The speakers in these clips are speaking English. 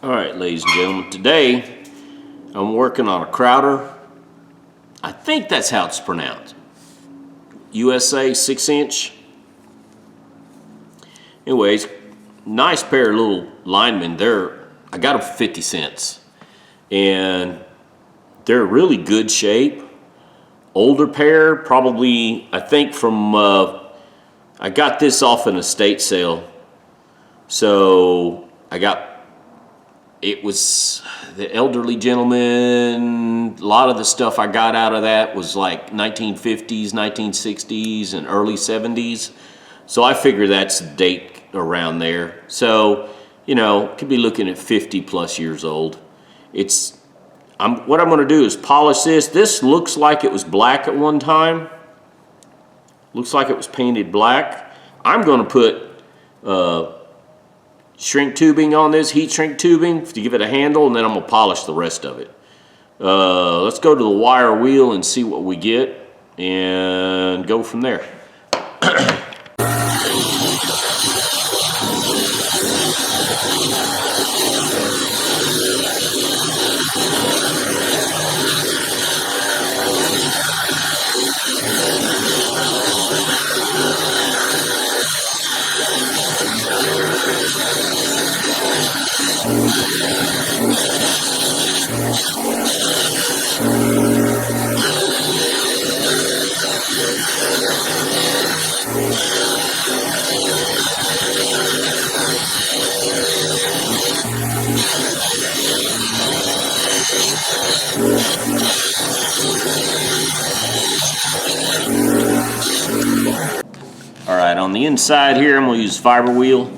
All right, ladies and gentlemen, today I'm working on a Kraeuter. I think that's how it's pronounced. USA 6-inch. Anyways, nice pair of little linemen. I got them for 50 cents. And they're really good shape. Older pair, probably, I think from, I got this off an estate sale. So it was the elderly gentleman. A lot of the stuff I got out of that was like 1950s, 1960s, and early 70s. So I figure that's the date around there. So, you know, could be looking at 50 plus years old. What I'm gonna do is polish this. This looks like it was black at one time. Looks like it was painted black. I'm gonna put shrink tubing on this, heat shrink tubing to give it a handle, and then I'm gonna polish the rest of it. Let's go to the wire wheel and see what we get and go from there. All right, on the inside here, I'm gonna use fiber wheel.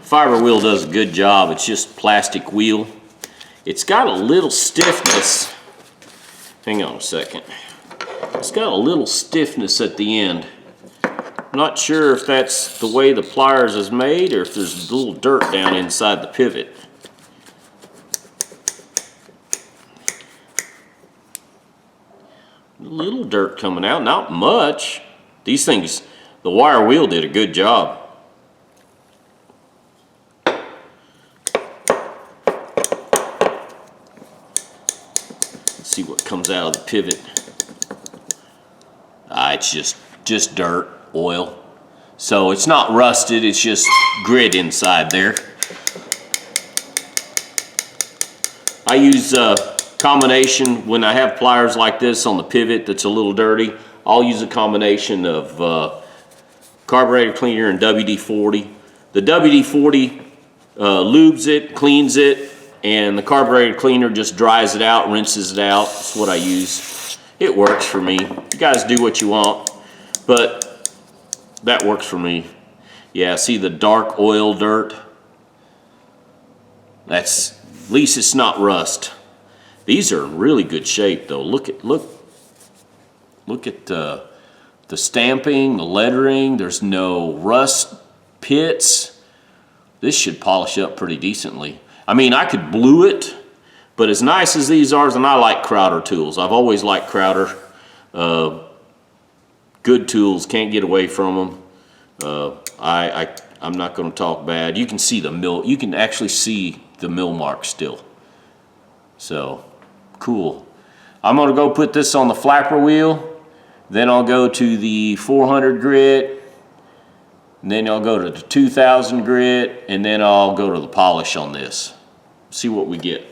Fiber wheel does a good job. It's just plastic wheel. It's got a little stiffness. Hang on a second. It's got a little stiffness at the end. I'm not sure if that's the way the pliers is made or if there's a little dirt down inside the pivot. A little dirt coming out, not much. These things, the wire wheel did a good job. See what comes out of the pivot. It's just dirt, oil. So it's not rusted, it's just grit inside there. I use a combination when I have pliers like this on the pivot that's a little dirty. I'll use a combination of carburetor cleaner and WD-40. The WD-40 lubes it, cleans it, and the carburetor cleaner just dries it out, rinses it out. That's what I use. It works for me. You guys do what you want, but that works for me. Yeah, see the dark oil dirt? That's, at least it's not rust. These are in really good shape though. Look at the stamping, the lettering. There's no rust pits. This should polish up pretty decently. I mean, I could blue it, but as nice as these are, and I like Kraeuter tools. I've always liked Kraeuter. Good tools, can't get away from them. I'm not going to talk bad. You can see the mill. You can actually see the mill mark still. So, cool. I'm going to go put this on the flapper wheel. Then I'll go to the 400 grit. And then I'll go to the 2000 grit. And then I'll go to the polish on this. See what we get.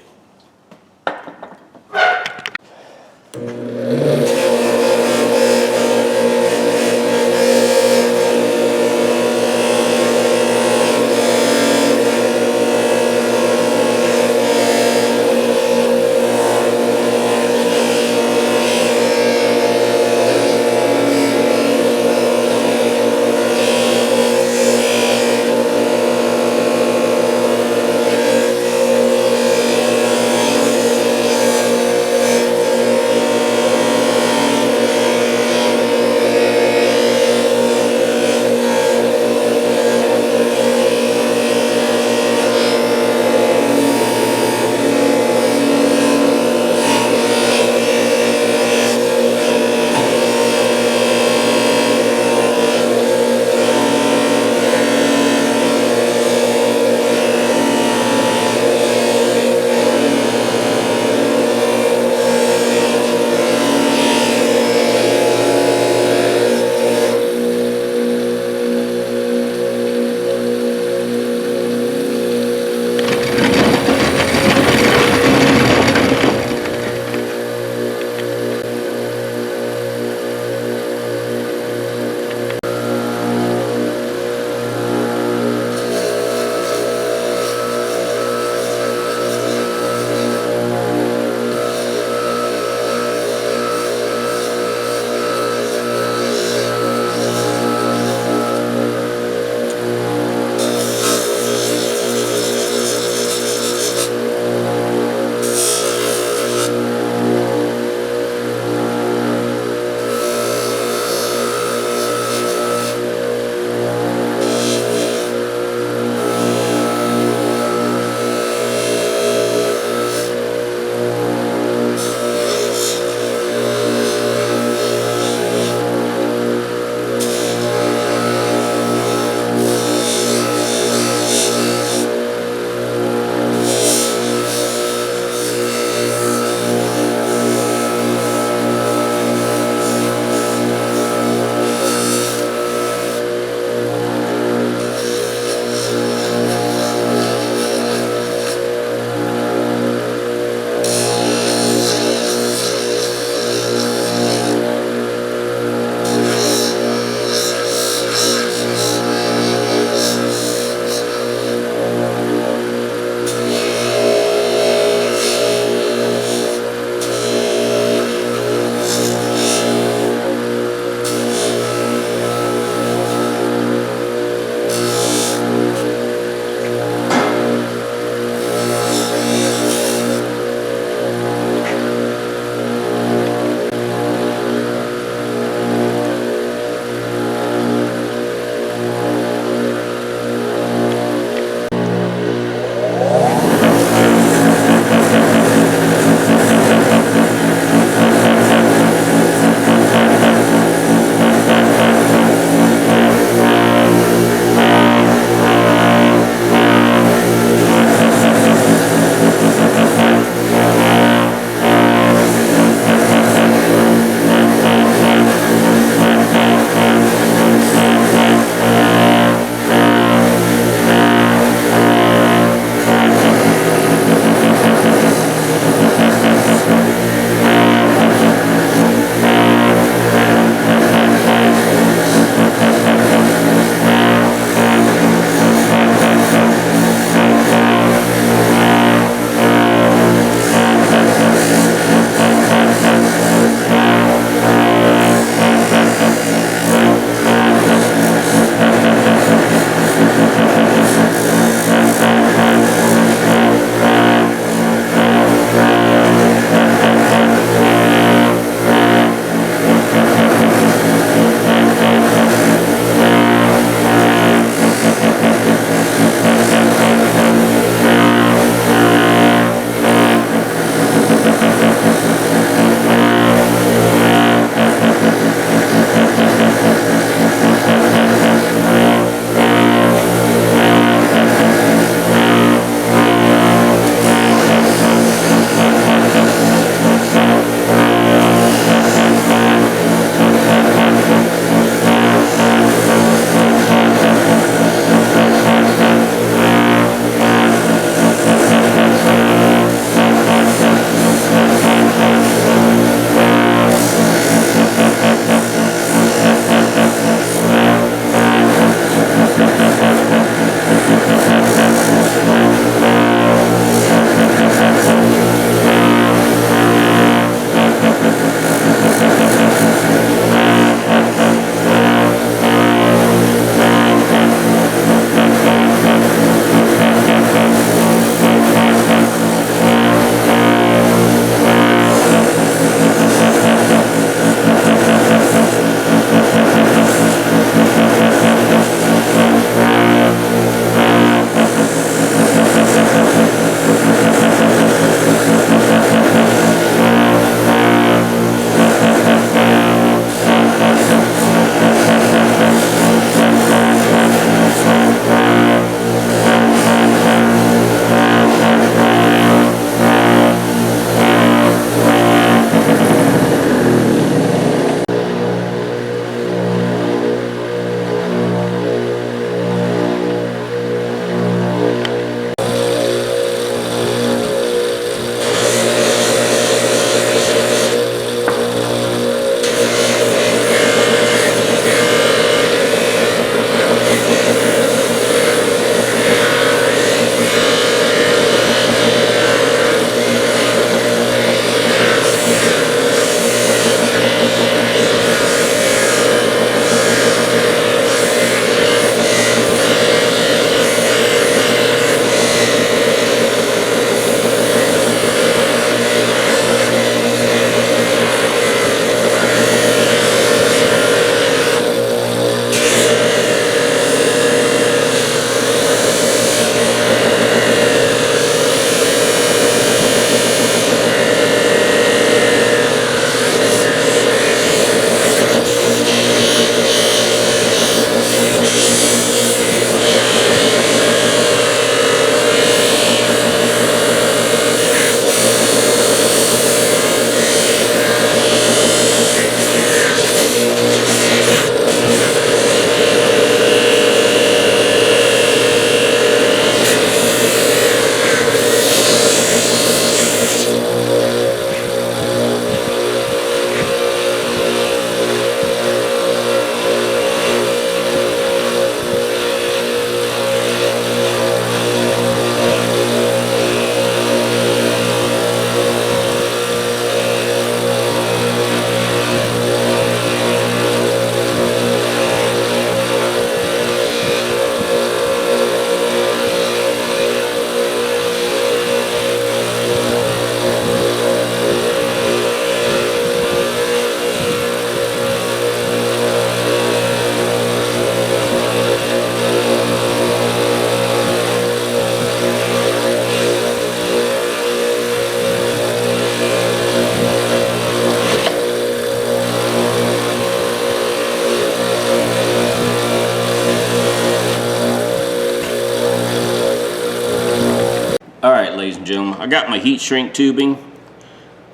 ladies and gentlemen, I got my heat shrink tubing.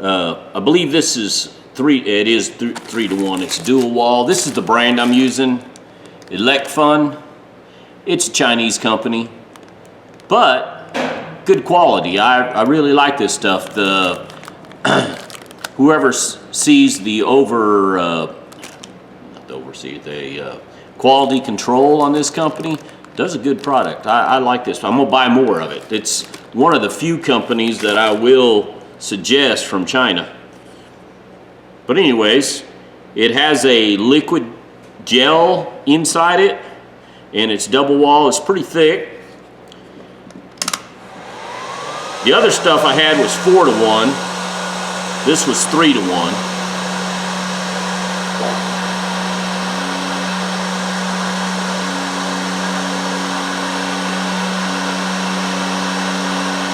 I believe this is 3 to 1. It's dual wall. This is the brand I'm using, Fun. It's a Chinese company, but good quality. I really like this stuff. The whoever sees the quality control on this company does a good product. I like this. I'm gonna buy more of it. It's one of the few companies that I will suggest from China. But anyways, it has a liquid gel inside it, and it's double wall. It's pretty thick. The other stuff I had was 4 to 1. This was 3 to 1.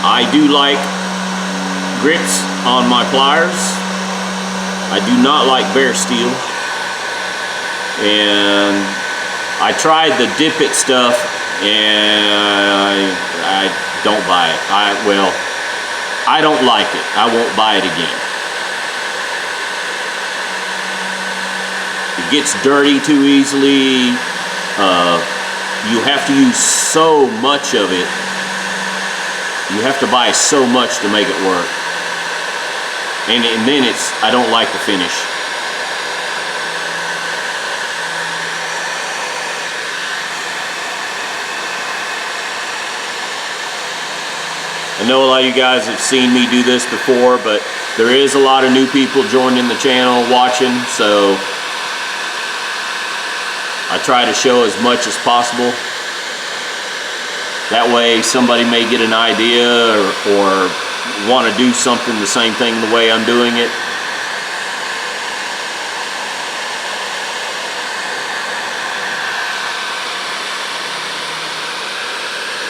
I do like grips on my pliers. I do not like bare steel. And I tried the dip it stuff, and I don't buy it. I don't like it. I won't buy it again. It gets dirty too easily. You have to use so much of it. You have to buy so much to make it work. And then I don't like the finish. I know a lot of you guys have seen me do this before, but there is a lot of new people joining the channel, watching, so I try to show as much as possible. That way somebody may get an idea or want to do something the same thing the way I'm doing it.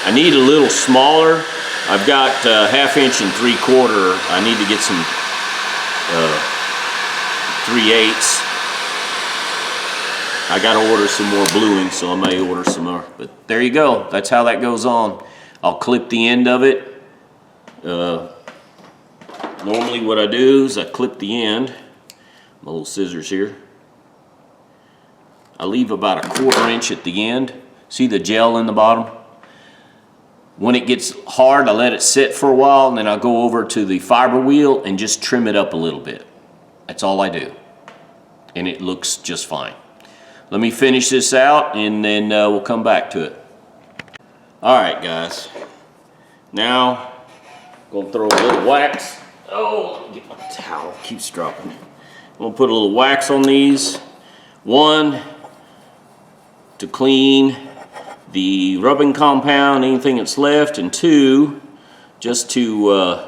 I need a little smaller. I've got 1/2 inch and 3/4. I need to get some 3/8. I got to order some more bluing, so I may order some more. But there you go. That's how that goes on. I'll clip the end of it. Normally what I do is I clip the end. My little scissors here. I leave about 1/4 inch at the end. See the gel in the bottom? When it gets hard, I let it sit for a while, and then I'll go over to the fiber wheel and just trim it up a little bit. That's all I do. And it looks just fine. Let me finish this out, and then we'll come back to it. All right, guys. Now, I'm gonna throw a little wax. Oh, get my towel, keeps dropping. I'm gonna put a little wax on these. One, to clean the rubbing compound, anything that's left, and 2, just to a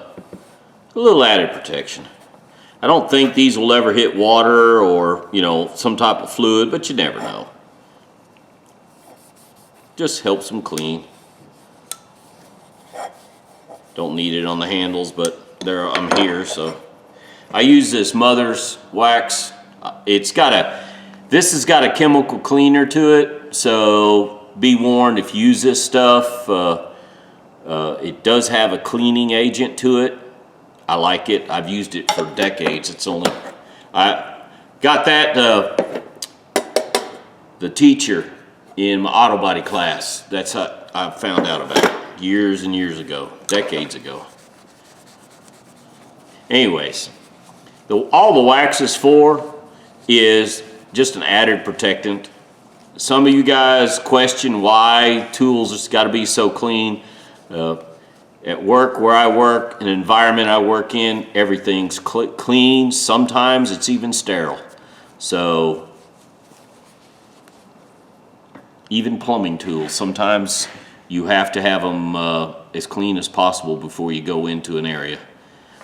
little added protection. I don't think these will ever hit water or, you know, some type of fluid, but you never know. Just helps them clean. Don't need it on the handles, but I'm here, so. I use this Mother's wax. This has got a chemical cleaner to it, so be warned if you use this stuff. It does have a cleaning agent to it. I like it. I've used it for decades. I got that the teacher in my auto body class. That's how I found out about it years and years ago, decades ago. Anyways, all the wax is for is just an added protectant. Some of you guys question why tools has got to be so clean. At work, where I work, an environment I work in, everything's clean. Sometimes it's even sterile. So, even plumbing tools, sometimes you have to have them as clean as possible before you go into an area.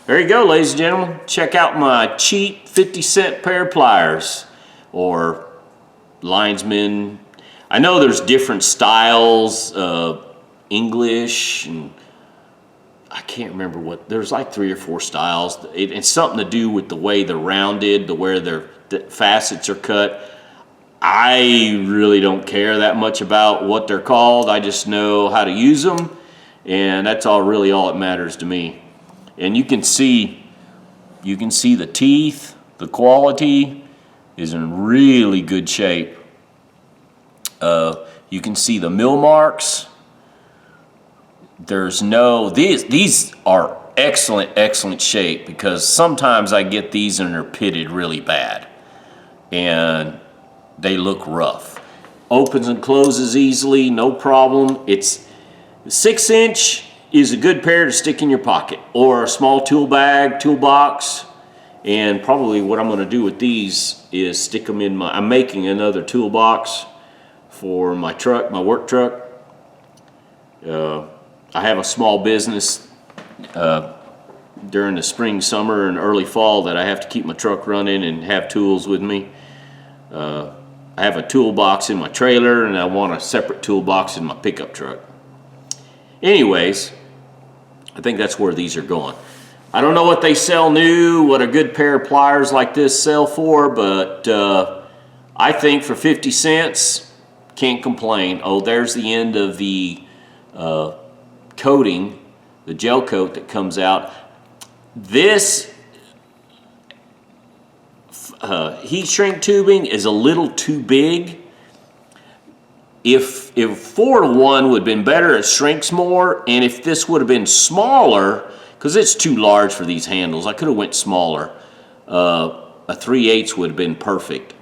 There you go, ladies and gentlemen. Check out my cheap 50-cent pair of pliers, or linesman. I know there's different styles, English, and I can't remember there's like 3 or 4 styles. It's something to do with the way they're rounded, where the facets are cut. I really don't care that much about what they're called. I just know how to use them, And that's really all that matters to me. And you can see the teeth, the quality is in really good shape. You can see the mill marks. There's no, these are excellent shape, because sometimes I get these and they're pitted really bad and they look rough. Opens and closes easily, no problem. It's 6-inch is a good pair to stick in your pocket or a small tool bag, toolbox. And probably what I'm going to do with these is stick them in I'm making another toolbox for my truck, my work truck. I have a small business during the spring, summer, and early fall that I have to keep my truck running and have tools with me. I have a toolbox in my trailer, and I want a separate toolbox in my pickup truck. Anyways, I think that's where these are going. I don't know what they sell new, what a good pair of pliers like this sell for, but I think for 50 cents, can't complain. Oh, there's the end of the coating, the gel coat that comes out. This heat shrink tubing is a little too big. If 4-to-1 would have been better, it shrinks more. And if this would have been smaller, because it's too large for these handles, I could have went smaller. A 3/8 would have been perfect,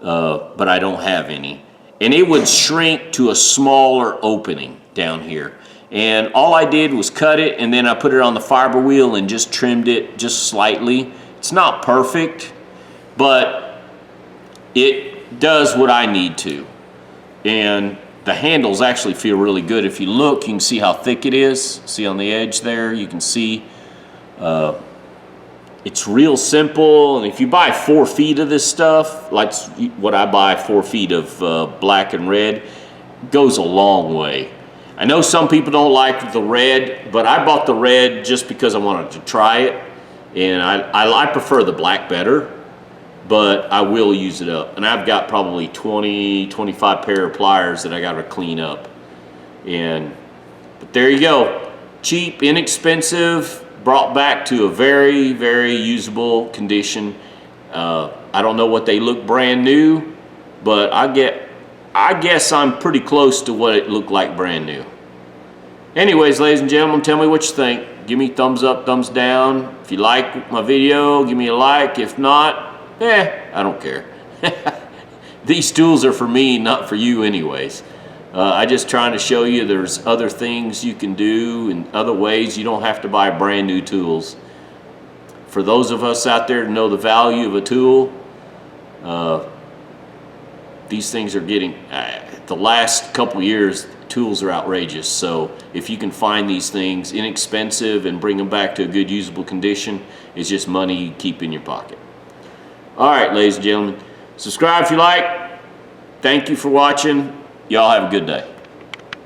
but I don't have any. And it would shrink to a smaller opening down here. And all I did was cut it, and then I put it on the fiber wheel and just trimmed it just slightly. It's not perfect, but it does what I need to. And the handles actually feel really good. If you look, you can see how thick it is. See on the edge there, you can see it's real simple. And if you buy 4 feet of this stuff, like what I buy, 4 feet of black and red, goes a long way. I know some people don't like the red, but I bought the red just because I wanted to try it. And I prefer the black better, but I will use it up. And I've got probably 20-25 pair of pliers that I got to clean up. But there you go. Cheap, inexpensive, brought back to a very, very usable condition. I don't know what they look brand new, but I guess I'm pretty close to what it looked like brand new. Anyways, ladies and gentlemen, tell me what you think. Give me thumbs up, thumbs down. If you like my video, give me a like. If not, I don't care. These tools are for me, not for you anyways. I just trying to show you there's other things you can do and other ways. You don't have to buy brand new tools. For those of us out there to know the value of a tool, these things are getting, the last couple years, tools are outrageous. So if you can find these things inexpensive and bring them back to a good usable condition, it's just money you keep in your pocket. All right, ladies and gentlemen, subscribe if you like. Thank you for watching. Y'all have a good day.